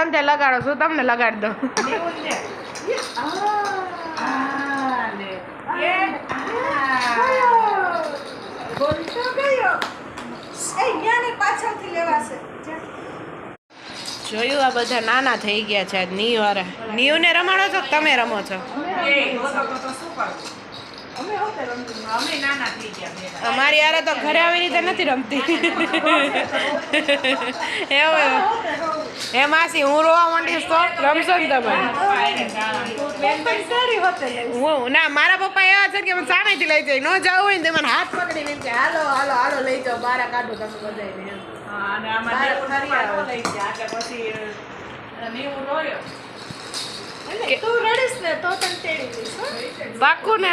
ગરમ તે લગાડો શું તમને લગાડી દો જોયું આ બધા નાના થઈ ગયા છે આજ નીવ વાળા નીવ ને રમાડો છો કે તમે રમો છો અમારી યાર તો ઘરે આવી રીતે નથી રમતી એ માસી હું રોવા માંડીશ તો રમશો ને તમે હું ના મારા પપ્પા એવા છે કે મને સામેથી લઈ જાય ન જવું હોય ને તે મને હાથ પકડીને એમ કે હાલો હાલો હાલો લઈ જાઓ બહાર કાઢો તમે બધા પાકું ને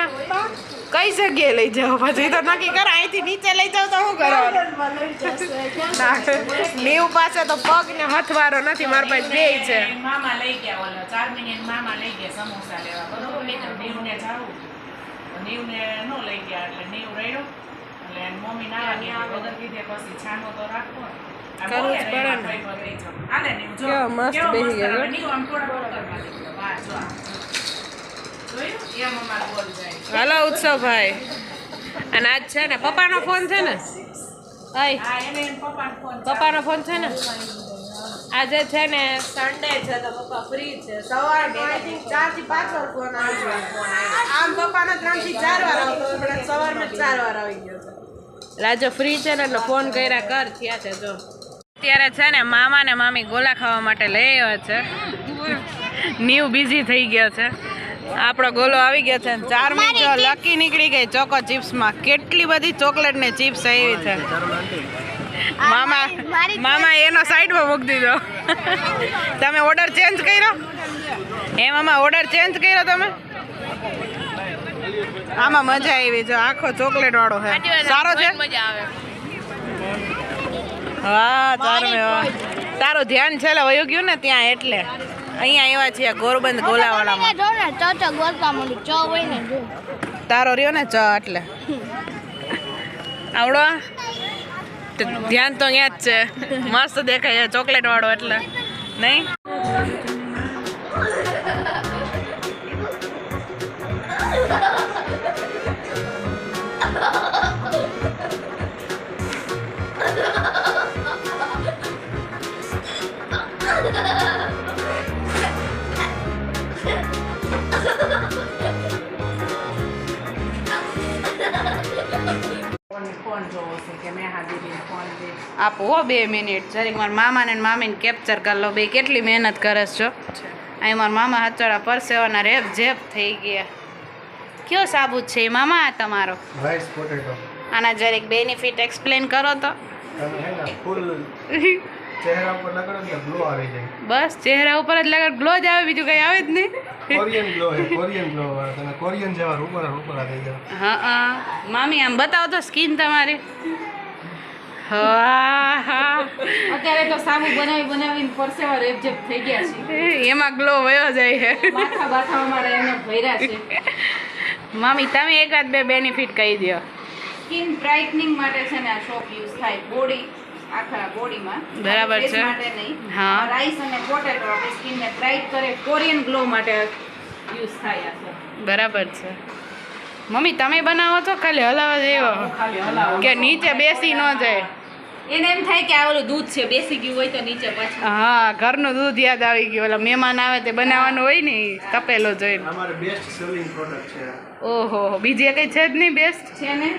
કઈ જગ્યાએ લઈ જાઓ પછી તો નક્કી કરો અહીંથી નીચે લઈ જાઓ તો શું કરો નીવ પાસે તો પગ ને હથવારો નથી મારા પાસે બે છે મામા લઈ ગયા ઓલા 4 મહિને મામા લઈ ગયા સમોસા લેવા બરોબર નીવ ને જાવું નીવ ને નો લઈ ગયા એટલે નીવ રહ્યો એટલે મમ્મી ના ગયા વગર કીધે પછી છાનો તો રાખવો કરવું જ પડે ને આલે નીવ જો કેવો મસ્ત બેહી ગયો નીવ આમ થોડા બોલર વાહ જો જોયું એ મમ્મા બોલ જાય હાલો ઉત્સવ ભાઈ અને આજ છે ને પપ્પાનો ફોન છે ને પપ્પાનો ફોન છે ને આજે છે ને સન્ડે છે તો પપ્પા ફ્રી છે સવારે 4 થી 5 વાર ફોન આવ્યો આમ પપ્પાનો 3 થી 4 વાર આવતો પણ સવારમાં 4 વાર આવી ગયો છે લાજો ફ્રી છે ને એટલે ફોન કર્યા કર થયા છે જો અત્યારે છે ને મામા ને મામી ગોલા ખાવા માટે લઈ આવ્યા છે નીવ બીજી થઈ ગયો છે આપણો ગોલો આવી ગયો છે 4 મિનિટ લકી નીકળી ગઈ ચોકો ચિપ્સમાં કેટલી બધી ચોકલેટ ને ચિપ્સ આવી છે મામા એનો સાઈડમાં મૂકી દીધો તમે ઓર્ડર ચેન્જ કર્યો એ મામા ઓર્ડર ચેન્જ કર્યો તમે આમાં મજા આવી જો આખો ચોકલેટ વાળો છે સારો છે હા તારું ધ્યાન છે વયું ગયું ને ત્યાં એટલે અહીંયા આવ્યા છીએ ગોરબંધ ગોલાવાળામાં તારો રહ્યો ને ચ એટલે આવડો ધ્યાન તો અહીંયા જ છે મસ્ત દેખાય છે ચોકલેટ વાળો એટલે નહીં આપો 2 મિનિટ જરીક મારા મામાને ને મામીને કેપ્ચર કરી લો બે કેટલી મહેનત કરે છો અહીં મારા મામા હચડા પરસેવાના રેપ જેપ થઈ ગયા કયો સાબુત છે મામા આ તમારો રાઈસ પોટેટો આના જરીક બેનિફિટ એક્સપ્લેન કરો તો ચહેરા ઉપર લગાડો એટલે ગ્લો આવી જાય બસ ચહેરા ઉપર જ લગાડ ગ્લો જ આવે બીજું કઈ આવે જ નહીં કોરિયન ગ્લો હે કોરિયન ગ્લો વાળા તમે કોરિયન જેવા ઉપર થઈ જાવ હા મામી આમ બતાવો તો સ્કિન તમારી હા અત્યારે તો સાબુ બનાવીને પરસેવા રેપજેપ થઈ ગયા છે એમાં ગ્લો વયો જાય છે બાથા અમારા એમને ભર્યા છે મામી તમે એકાદ બે બેનિફિટ કહી દો સ્કિન બ્રાઇટનિંગ માટે છે ને આ શોપ યુઝ થાય બોડી આખા બોડીમાં બરાબર છે માટે નહીં હા રાઈસ અને પોટેટો આપણી સ્કિનને બ્રાઇટ કરે કોરિયન ગ્લો માટે યુઝ થાય આ બરાબર છે મમ્મી તમે બનાવો તો ખાલી હલાવા જેવો કે નીચે બેસી ન જાય એને એમ થાય કે આ ઓલું દૂધ છે બેસી ગયું હોય તો નીચે પાછું હા ઘરનું દૂધ યાદ આવી ગયું ઓલા મહેમાન આવે તે બનાવવાનું હોય ને તપેલો જોઈને અમારે બેસ્ટ સેલિંગ પ્રોડક્ટ છે ઓહો બીજી કઈ છે જ નહીં બેસ્ટ છે ને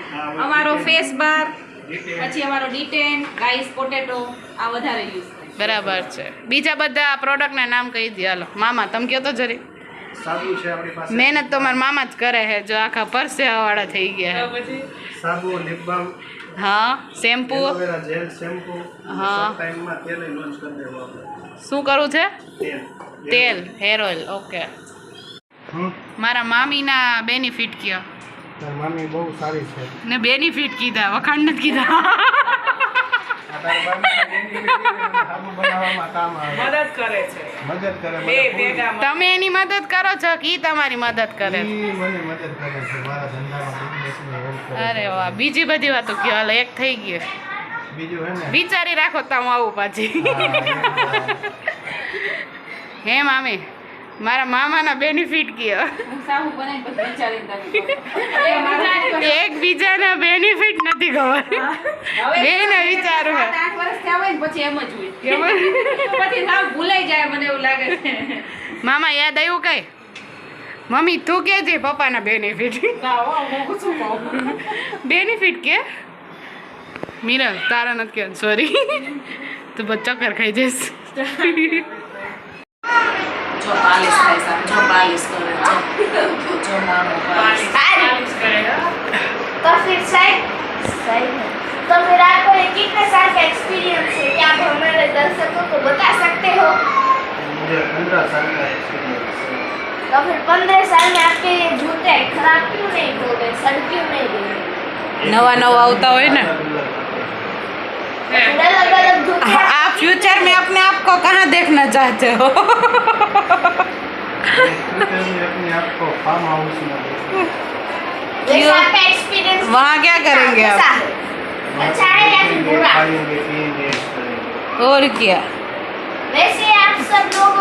અમારો ફેસ બાર પછી અમારો ડીટેન રાઈસ પોટેટો આ વધારે યુઝ થાય બરાબર છે બીજા બધા પ્રોડક્ટના નામ કહી દે હાલો મામા તમે કહો તો જરી સાબુ છે આપણી પાસે મહેનત તો મારા મામા જ કરે છે જો આખા પરસેવાળા થઈ ગયા છે સાબુ લિપ બામ હા શેમ્પૂ એલોવેરા જેલ શેમ્પૂ હા ટાઈમમાં તેલ લોન્ચ કરી દેવું આપણે શું કરવું છે તેલ તેલ હેર ઓઇલ ઓકે મારા મામીના બેનિફિટ કયો તાર મામી બહુ સારી છે ને બેનિફિટ કીધા વખાણ નથી કીધા આ તાર મામી સાબુ બનાવવામાં કામ આવે મદદ કરે છે મદદ કરે બે ભેગા તમે એની મદદ કરો છો કે ઈ તમારી મદદ કરે ઈ મને મદદ કરે છે મારા ધંધામાં બિઝનેસમાં હેલ્પ કરે અરે વાહ બીજી બધી વાતો કયો હાલો એક થઈ ગયું બીજું હે ને વિચારી રાખો તમે આવું પાછી હે મામી મારા મામાના બેનિફિટ કયો સાહુ બનાવીને પછી વિચારીને એકબીજાના બેનિફિટ નથી ખબર બેને વિચારું હે 8 વર્ષ થયા હોય ને પછી એમ જ હોય પછી સાવ ભૂલાઈ જાય મને એવું લાગે છે મામા યાદ આવ્યું કઈ મમ્મી તું કે છે પપ્પાના બેનિફિટ બેનિફિટ કે મીરા તારા નથી કે સોરી તું બસ ચક્કર ખાઈ જઈશ જો પાલિશ થાય સાહેબ જો પાલિશ કરે જો મામો પાલિશ કરે तो फिर सही है तो फिर आपको ये कितने साल का एक्सपीरियंस है क्या आप हमारे दर्शकों को बता सकते हो मुझे 15 साल का एक्सपीरियंस है तो फिर 15 साल में आपके ये जूते खराब क्यों नहीं हो गए सड़ क्यों नहीं गए નવા નવા આવતા હોય ને अलग अलग जूते आप फ्यूचर में अपने आप को कहाँ देखना चाहते हो अपने आप को फार्म हाउस में देखो। वैसे आपका एक्सपीरियंस वहाँ क्या करेंगे आप? कैसा है? अच्छा है या फिर बुरा खाएंगे पिएंगे ऐश करेंगे। और क्या वैसे आप सब लोग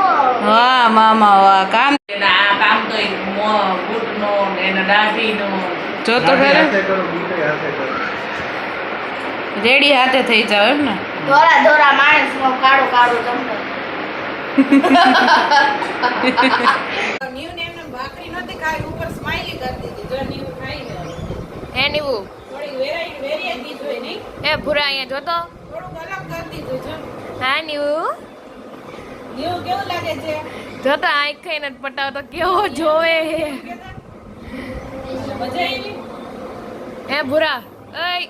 વાહ મામા વાહ કામ એના આ કામ તો એ બૂટનો ને એના દાઢીનો જો તો दाढ़ी ખરા हाथे करो बूटे हाथे करो રેડી હાથે થઈ જાવ એમ ને ધોરા ધોરા માણસ નો કાળો કાળો ચમકો નીવને એમને ભાખરી નહોતી ખાઈ ઉપર સ્માઈલી કરી દીધી જો નીવ ખાઈને હે નીવું થોડી વેરાઈ દીધું હોય નહીં એ ભૂરા અહીંયા જોતો થોડુંક અલગ કરી દીધું જો હા નીવું નીવ કેવું લાગે છે જોતો આંખ ખાઈને જ પટાવતો કેવો જોવે હે મજા આવી હે ભૂરા ઓય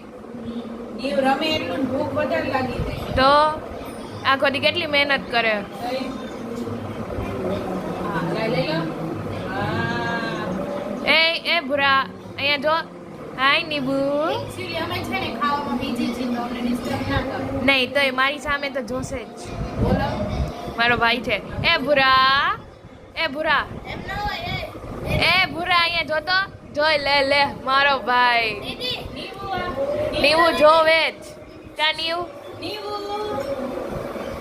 નીવ રમે એટલું ને ભૂખ વધારે લાગી જાય તો આખો દી કેટલી મહેનત કરે હા લઈ લો હા એ ભૂરા અહીંયા જો હાય નીબુ એકચ્યુઅલી અમે છે ને ખાવામાં બીજી છીએ તો અમને ડિસ્ટર્બ ના કરો નહીં તો એ મારી સામે તો જોશે જ બોલો મારો ભાઈ છે એ ભૂરા એ ભૂરા એમ ન હોય એ ભૂરા અહીંયા જોતો જોઈ લે લે મારો ભાઈ દીદી નીવું જોવે જ તા નીવ નીવું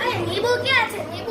અરે નીબુ ક્યાં છે નીબુ